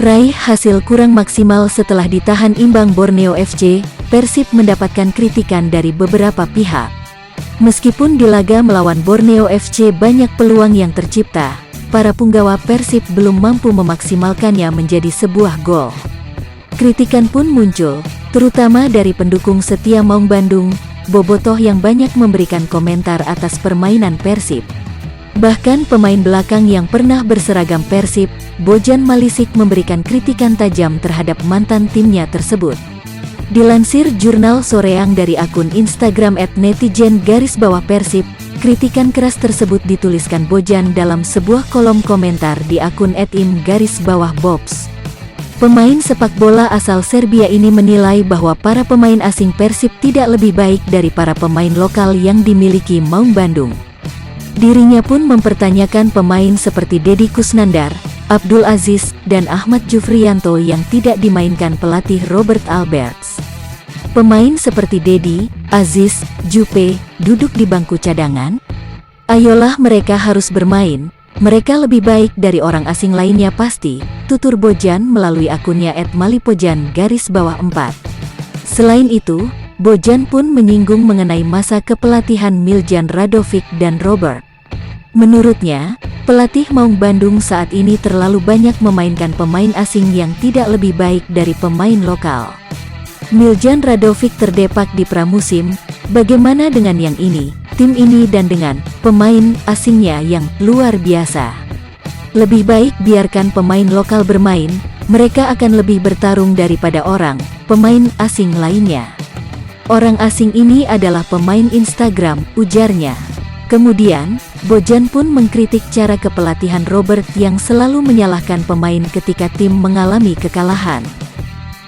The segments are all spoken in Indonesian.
Raih hasil kurang maksimal setelah ditahan imbang Borneo FC, Persib mendapatkan kritikan dari beberapa pihak. Meskipun di laga melawan Borneo FC banyak peluang yang tercipta, para punggawa Persib belum mampu memaksimalkannya menjadi sebuah gol. Kritikan pun muncul, terutama dari pendukung setia Maung Bandung, bobotoh yang banyak memberikan komentar atas permainan Persib. Bahkan pemain belakang yang pernah berseragam Persib, Bojan Malisik memberikan kritikan tajam terhadap mantan timnya tersebut. Dilansir Jurnal Soreang dari akun Instagram @netizen_Persib, kritikan keras tersebut dituliskan Bojan dalam sebuah kolom komentar di akun @im_bobs. Pemain sepak bola asal Serbia ini menilai bahwa para pemain asing Persib tidak lebih baik dari para pemain lokal yang dimiliki Maung Bandung. Dirinya pun mempertanyakan pemain seperti Deddy Kusnandar, Abdul Aziz, dan Ahmad Jufriyanto yang tidak dimainkan pelatih Robert Alberts. Pemain seperti Deddy, Aziz, Jupe, duduk di bangku cadangan? Ayolah mereka harus bermain, mereka lebih baik dari orang asing lainnya pasti, tutur Bojan melalui akunnya @malipojan_4. Selain itu, Bojan pun menyinggung mengenai masa kepelatihan Miljan Radovic dan Robert. Menurutnya, pelatih Maung Bandung saat ini terlalu banyak memainkan pemain asing yang tidak lebih baik dari pemain lokal. Miljan Radovic terdepak di pramusim, bagaimana dengan yang ini, tim ini dan dengan pemain asingnya yang luar biasa. Lebih baik biarkan pemain lokal bermain, mereka akan lebih bertarung daripada pemain asing lainnya. Orang asing ini adalah pemain Instagram, ujarnya. Kemudian, Bojan pun mengkritik cara kepelatihan Robert yang selalu menyalahkan pemain ketika tim mengalami kekalahan.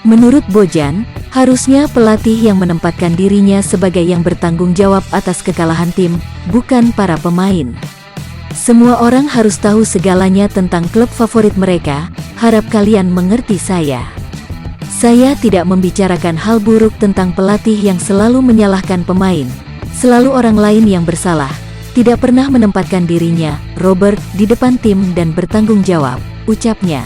Menurut Bojan, harusnya pelatih yang menempatkan dirinya sebagai yang bertanggung jawab atas kekalahan tim, bukan para pemain. Semua orang harus tahu segalanya tentang klub favorit mereka, harap kalian mengerti saya. Saya tidak membicarakan hal buruk tentang pelatih yang selalu menyalahkan pemain, selalu orang lain yang bersalah, tidak pernah menempatkan dirinya, Robert, di depan tim dan bertanggung jawab, ucapnya.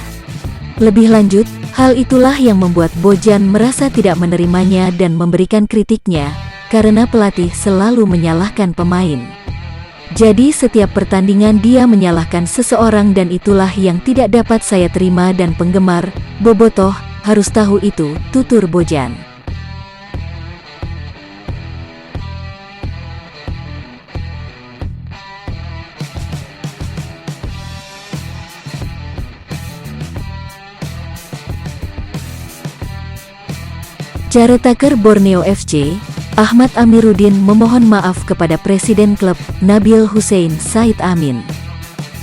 Lebih lanjut, hal itulah yang membuat Bojan merasa tidak menerimanya dan memberikan kritiknya, karena pelatih selalu menyalahkan pemain. Jadi setiap pertandingan dia menyalahkan seseorang dan itulah yang tidak dapat saya terima dan penggemar, bobotoh, harus tahu itu, tutur Bojan. Caretaker Borneo FC, Ahmad Amiruddin memohon maaf kepada Presiden klub, Nabil Hussein Said Amin.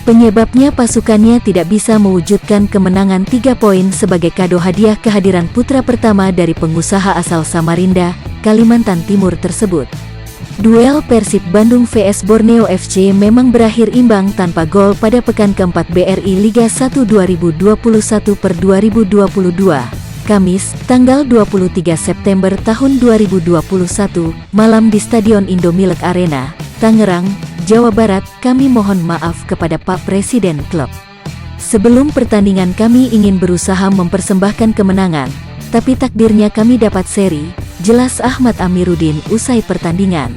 Penyebabnya pasukannya tidak bisa mewujudkan kemenangan 3 poin sebagai kado hadiah kehadiran putra pertama dari pengusaha asal Samarinda, Kalimantan Timur tersebut. Duel Persib Bandung vs Borneo FC memang berakhir imbang tanpa gol pada pekan keempat BRI Liga 1 2021/2022. Kamis, tanggal 23 September tahun 2021, malam di Stadion Indomilek Arena, Tangerang, Jawa Barat. Kami mohon maaf kepada Pak Presiden klub. Sebelum pertandingan kami ingin berusaha mempersembahkan kemenangan, tapi takdirnya kami dapat seri, jelas Ahmad Amiruddin usai pertandingan.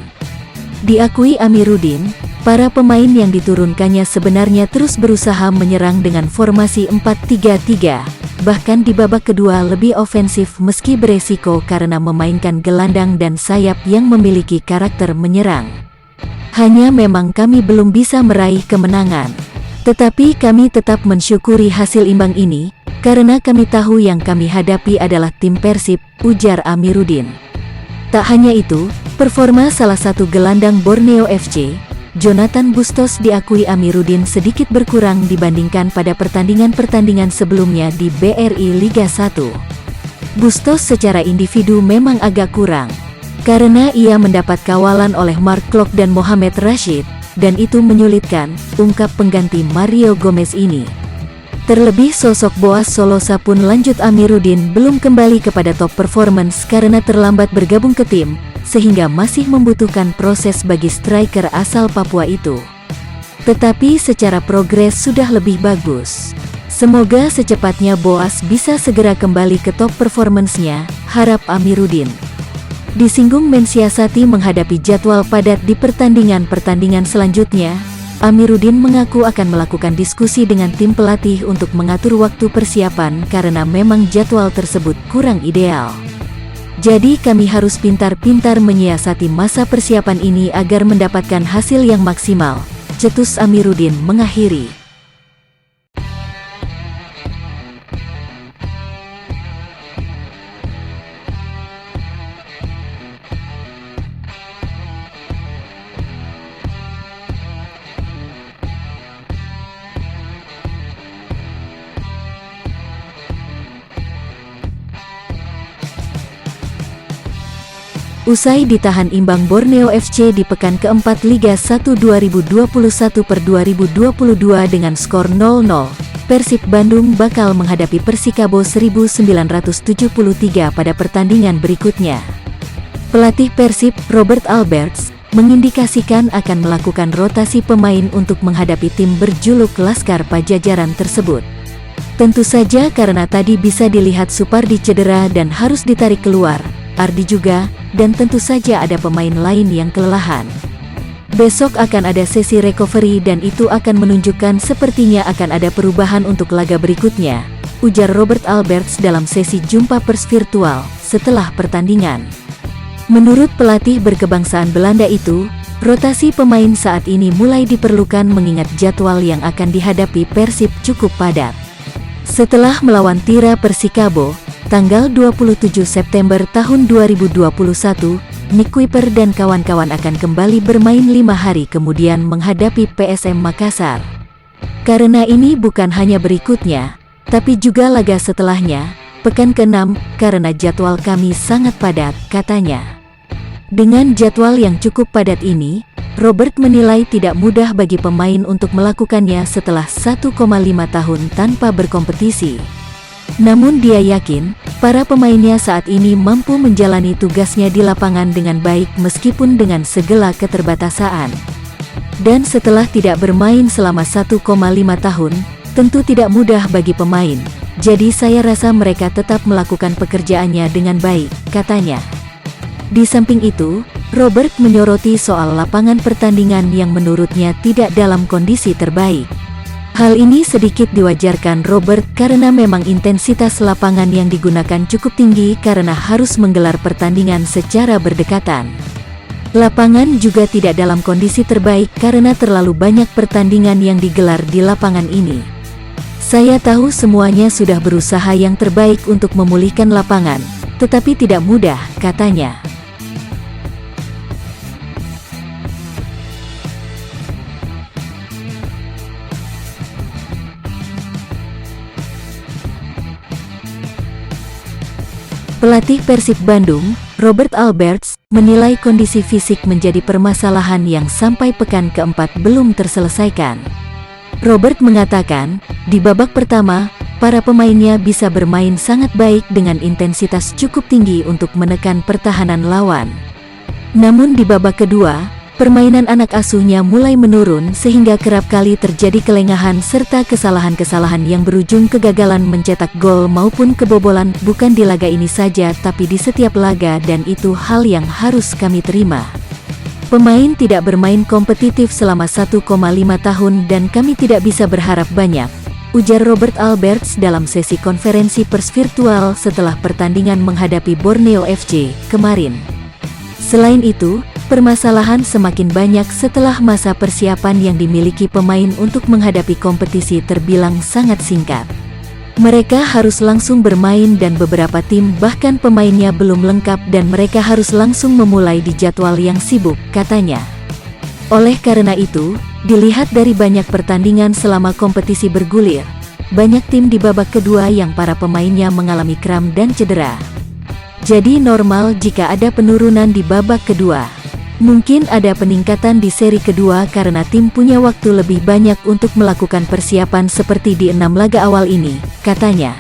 Diakui Amiruddin, para pemain yang diturunkannya sebenarnya terus berusaha menyerang dengan formasi 4-3-3. Bahkan di babak kedua lebih ofensif meski beresiko karena memainkan gelandang dan sayap yang memiliki karakter menyerang. Hanya memang kami belum bisa meraih kemenangan. Tetapi kami tetap mensyukuri hasil imbang ini, karena kami tahu yang kami hadapi adalah tim Persib, ujar Amiruddin. Tak hanya itu, performa salah satu gelandang Borneo FC, Jonathan Bustos diakui Amiruddin sedikit berkurang dibandingkan pada pertandingan-pertandingan sebelumnya di BRI Liga 1. Bustos secara individu memang agak kurang, karena ia mendapat kawalan oleh Mark Klok dan Mohamed Rashid, dan itu menyulitkan, ungkap pengganti Mario Gomez ini. Terlebih sosok Boas Solosa pun lanjut Amiruddin belum kembali kepada top performance karena terlambat bergabung ke tim, sehingga masih membutuhkan proses bagi striker asal Papua itu. Tetapi secara progres sudah lebih bagus. Semoga secepatnya Boas bisa segera kembali ke top performance-nya, harap Amiruddin. Disinggung mensiasati menghadapi jadwal padat di pertandingan-pertandingan selanjutnya, Amiruddin mengaku akan melakukan diskusi dengan tim pelatih untuk mengatur waktu persiapan karena memang jadwal tersebut kurang ideal. Jadi kami harus pintar-pintar menyiasati masa persiapan ini agar mendapatkan hasil yang maksimal, cetus Amiruddin mengakhiri. Usai ditahan imbang Borneo FC di pekan keempat Liga 1 2021/2022 dengan skor 0-0, Persib Bandung bakal menghadapi Persikabo 1973 pada pertandingan berikutnya. Pelatih Persib, Robert Alberts, mengindikasikan akan melakukan rotasi pemain untuk menghadapi tim berjuluk Laskar Pajajaran tersebut. Tentu saja karena tadi bisa dilihat Supardi cedera dan harus ditarik keluar, Ardi juga, dan tentu saja ada pemain lain yang kelelahan. Besok akan ada sesi recovery dan itu akan menunjukkan sepertinya akan ada perubahan untuk laga berikutnya, ujar Robert Alberts dalam sesi jumpa pers virtual setelah pertandingan. Menurut pelatih berkebangsaan Belanda itu, rotasi pemain saat ini mulai diperlukan mengingat jadwal yang akan dihadapi Persib cukup padat. Setelah melawan Tira Persikabo, tanggal 27 September tahun 2021, Nick Kuiper dan kawan-kawan akan kembali bermain 5 hari kemudian menghadapi PSM Makassar. Karena ini bukan hanya berikutnya, tapi juga laga setelahnya, pekan ke-6, karena jadwal kami sangat padat, katanya. Dengan jadwal yang cukup padat ini, Robert menilai tidak mudah bagi pemain untuk melakukannya setelah 1,5 tahun tanpa berkompetisi. Namun dia yakin, para pemainnya saat ini mampu menjalani tugasnya di lapangan dengan baik meskipun dengan segala keterbatasan. Dan setelah tidak bermain selama 1,5 tahun, tentu tidak mudah bagi pemain. Jadi saya rasa mereka tetap melakukan pekerjaannya dengan baik, katanya. Di samping itu, Robert menyoroti soal lapangan pertandingan yang menurutnya tidak dalam kondisi terbaik. Hal ini sedikit diwajarkan Robert karena memang intensitas lapangan yang digunakan cukup tinggi karena harus menggelar pertandingan secara berdekatan. Lapangan juga tidak dalam kondisi terbaik karena terlalu banyak pertandingan yang digelar di lapangan ini. Saya tahu semuanya sudah berusaha yang terbaik untuk memulihkan lapangan, tetapi tidak mudah, katanya. Pelatih Persib Bandung, Robert Alberts, menilai kondisi fisik menjadi permasalahan yang sampai pekan keempat belum terselesaikan. Robert mengatakan, di babak pertama, para pemainnya bisa bermain sangat baik dengan intensitas cukup tinggi untuk menekan pertahanan lawan. Namun di babak kedua, permainan anak asuhnya mulai menurun sehingga kerap kali terjadi kelengahan serta kesalahan-kesalahan yang berujung kegagalan mencetak gol maupun kebobolan bukan di laga ini saja tapi di setiap laga dan itu hal yang harus kami terima. Pemain tidak bermain kompetitif selama 1,5 tahun dan kami tidak bisa berharap banyak, ujar Robert Alberts dalam sesi konferensi pers virtual setelah pertandingan menghadapi Borneo FC kemarin. Selain itu, permasalahan semakin banyak setelah masa persiapan yang dimiliki pemain untuk menghadapi kompetisi terbilang sangat singkat. Mereka harus langsung bermain dan beberapa tim bahkan pemainnya belum lengkap dan mereka harus langsung memulai di jadwal yang sibuk, katanya. Oleh karena itu, dilihat dari banyak pertandingan selama kompetisi bergulir, banyak tim di babak kedua yang para pemainnya mengalami kram dan cedera. Jadi normal jika ada penurunan di babak kedua. Mungkin ada peningkatan di seri kedua karena tim punya waktu lebih banyak untuk melakukan persiapan seperti di 6 laga awal ini, katanya.